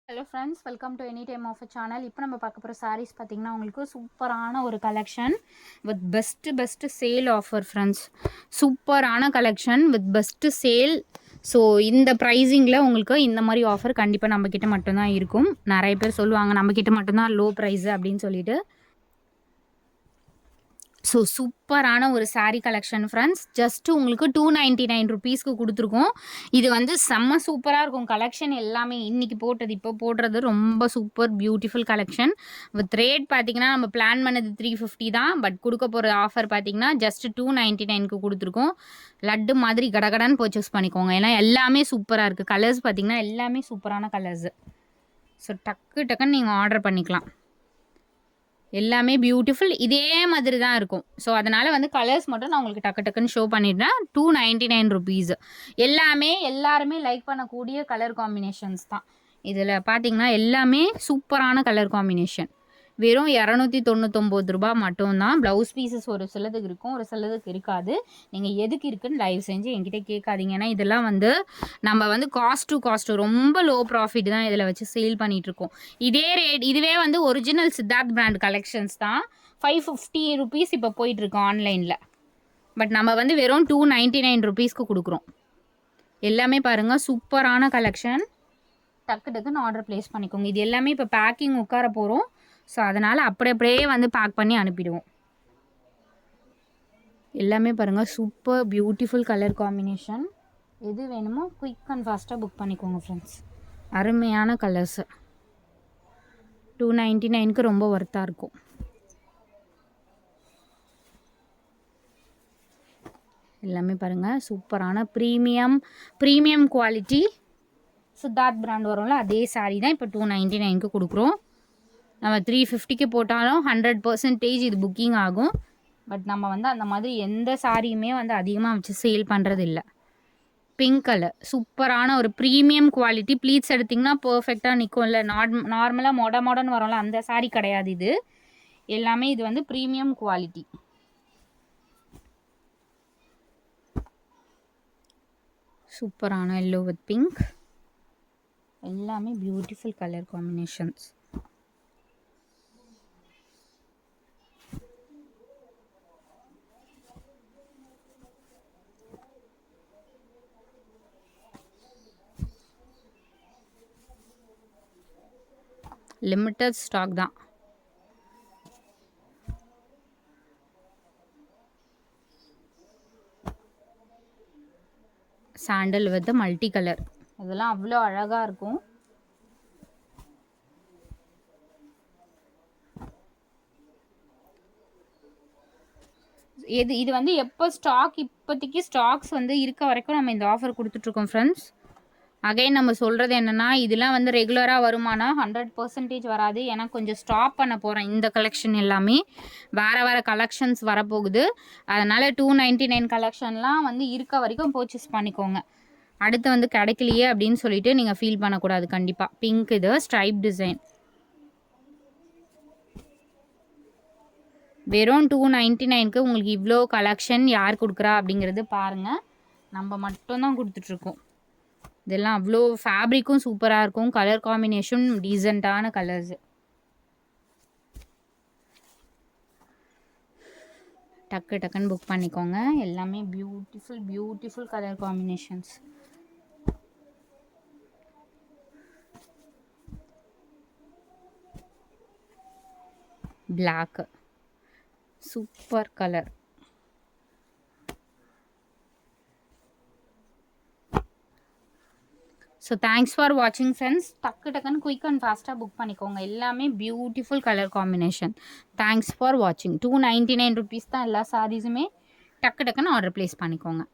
Hello friends, welcome to any time of channel. இப்போ நம்ம பார்க்க போகிற சாரீஸ் பார்த்தீங்கன்னா உங்களுக்கு சூப்பரான ஒரு collection with best sale offer friends. சூப்பரான collection with best sale. So இந்த ப்ரைஸிங்கில் உங்களுக்கு இந்த மாதிரி ஆஃபர் கண்டிப்பாக நம்மக்கிட்ட மட்டும்தான் இருக்கும். நிறைய பேர் சொல்லுவாங்க நம்மக்கிட்ட மட்டும்தான் லோ ப்ரைஸு அப்படின்னு சொல்லிட்டு. ஸோ சூப்பரான ஒரு சாரீ கலெக்ஷன் ஃப்ரெண்ட்ஸ். ஜஸ்ட்டு உங்களுக்கு 299 ருபீஸ்க்கு கொடுத்துருக்கோம். இது வந்து செம்ம சூப்பராக இருக்கும் கலெக்ஷன் எல்லாமே. இன்றைக்கி போட்டது இப்போ போடுறது ரொம்ப super beautiful collection. With rate பார்த்திங்கன்னா நம்ம பிளான் பண்ணது 350 தான். பட் கொடுக்க போகிற ஆஃபர் பார்த்திங்கன்னா ஜஸ்ட்டு 299க்கு கொடுத்துருக்கோம். லட்டு மாதிரி கடகடன்னு பர்ச்சேஸ் பண்ணிக்கோங்க. ஏன்னா எல்லாமே சூப்பராக இருக்குது. கலர்ஸ் பார்த்திங்கன்னா எல்லாமே சூப்பரான கலர்ஸு. ஸோ டக்குன்னு நீங்கள் ஆர்டர் பண்ணிக்கலாம். எல்லாமே பியூட்டிஃபுல் இதே மாதிரி தான் இருக்கும். ஸோ அதனால் வந்து கலர்ஸ் மட்டும் நான் உங்களுக்கு டக்குன்னு ஷோ பண்ணிடுறேன். 299 ருபீஸ். எல்லாருமே லைக் பண்ணக்கூடிய கலர் காம்பினேஷன்ஸ் தான். இதில் பார்த்தீங்கன்னா எல்லாமே சூப்பரான கலர் காம்பினேஷன். வெறும் 299 ரூபா மட்டும்தான். ப்ளவுஸ் பீசஸ் ஒரு சிலதுக்கு இருக்கும், ஒரு சிலதுக்கு இருக்காது. நீங்கள் எதுக்கு இருக்குன்னு தயவு செஞ்சு என்கிட்ட கேட்காதீங்க. ஏன்னா இதெல்லாம் வந்து நம்ம வந்து காஸ்ட் டு காஸ்ட் ரொம்ப லோ ப்ராஃபிட் தான் இதில் வச்சு சேல் பண்ணிகிட்ருக்கோம். இதே ரேட் இதுவே வந்து ஒரிஜினல் சித்தார்த் பிராண்ட் கலெக்ஷன்ஸ் தான் 550 ருபீஸ் இப்போ போயிட்டுருக்கோம் ஆன்லைனில். பட் நம்ம வந்து வெறும் 299 ருபீஸ்க்கு கொடுக்குறோம். எல்லாமே பாருங்கள் சூப்பரான கலெக்ஷன். டக்குன்னு ஆர்டர் ப்ளேஸ் பண்ணிக்கோங்க. இது எல்லாமே இப்போ பேக்கிங் உட்கார போகிறோம். ஸோ அதனால் அப்படியே வந்து பேக் பண்ணி அனுப்பிடுவோம். எல்லாமே பாருங்கள் சூப்பர் பியூட்டிஃபுல் கலர் காம்பினேஷன். எது வேணுமோ குயிக் அண்ட் ஃபாஸ்ட்டாக புக் பண்ணிக்கோங்க ஃப்ரெண்ட்ஸ். அருமையான கலர்ஸு. 299க்கு ரொம்ப ஒர்த்தாக இருக்கும். எல்லாமே பாருங்கள் சூப்பரான ப்ரீமியம் குவாலிட்டி சித்தார்த் பிராண்ட் வரும்ல அதே சாரீ தான் இப்போ 299க்கு கொடுக்குறோம். நம்ம 350க்கு போட்டாலும் 100% இது புக்கிங் ஆகும். பட் நம்ம வந்து அந்த மாதிரி எந்த சாரியுமே வந்து அதிகமாக வச்சு சேல் பண்ணுறது இல்லை. பிங்க் கலர் சூப்பரான ஒரு ப்ரீமியம் குவாலிட்டி. ப்ளீட்ஸ் எடுத்திங்கன்னா பர்ஃபெக்டாக நிற்கும். இல்லை நார்மலாக மாடர்ன் வரும்ல அந்த சாரீ கிடையாது இது. எல்லாமே இது வந்து ப்ரீமியம் குவாலிட்டி. சூப்பரான எல்லோ வித் பிங்க். எல்லாமே beautiful colour combinations. Limited stock தான். Sandal with multi colour. இதெல்லாம் அவ்வளோ அழகாக இருக்கும். இது வந்து எப்போ இப்போதைக்கு ஸ்டாக்ஸ் வந்து இருக்க வரைக்கும் நம்ம இந்த ஆஃபர் கொடுத்துட்ருக்கோம் ஃப்ரெண்ட்ஸ். அகைன் நம்ம சொல்கிறது என்னென்னா இதெல்லாம் வந்து ரெகுலராக வருமானா 100% வராது. ஏன்னா கொஞ்சம் ஸ்டாப் பண்ண போகிறேன். இந்த கலெக்ஷன் எல்லாமே வேறு கலெக்ஷன்ஸ் வரப்போகுது. அதனால் 299 கலெக்ஷன்லாம் வந்து இருக்க வரைக்கும் பர்ச்சேஸ் பண்ணிக்கோங்க. அடுத்து வந்து கிடைக்கலையே அப்படின்னு சொல்லிட்டு நீங்கள் ஃபீல் பண்ணக்கூடாது. கண்டிப்பாக பிங்க் இது ஸ்ட்ரைப் டிசைன். வெறும் 299க்கு உங்களுக்கு இவ்வளோ கலெக்ஷன் யார் கொடுக்குறா அப்படிங்கிறது பாருங்கள். நம்ம மட்டும்தான் கொடுத்துட்ருக்கோம். இதெல்லாம் அவ்வளோ ஃபேப்ரிக்கும் சூப்பராக இருக்கும். கலர் காம்பினேஷன் டீசெண்டான கலர்ஸு. டக்குன்னு புக் பண்ணிக்கோங்க. எல்லாமே beautiful colour combinations. Black super colour. So thanks for வாட்சிங் ஃப்ரெண்ட்ஸ். டக்குன்னு குயிக் அண்ட் ஃபாஸ்ட்டாக புக் பண்ணிக்கோங்க. எல்லாமே beautiful colour combination. Thanks for வாட்சிங். 299 ருபீஸ் தான் எல்லா சாரீஸுமே. டக்குன்னு ஆர்டர் ப்ளேஸ் பண்ணிக்கோங்க.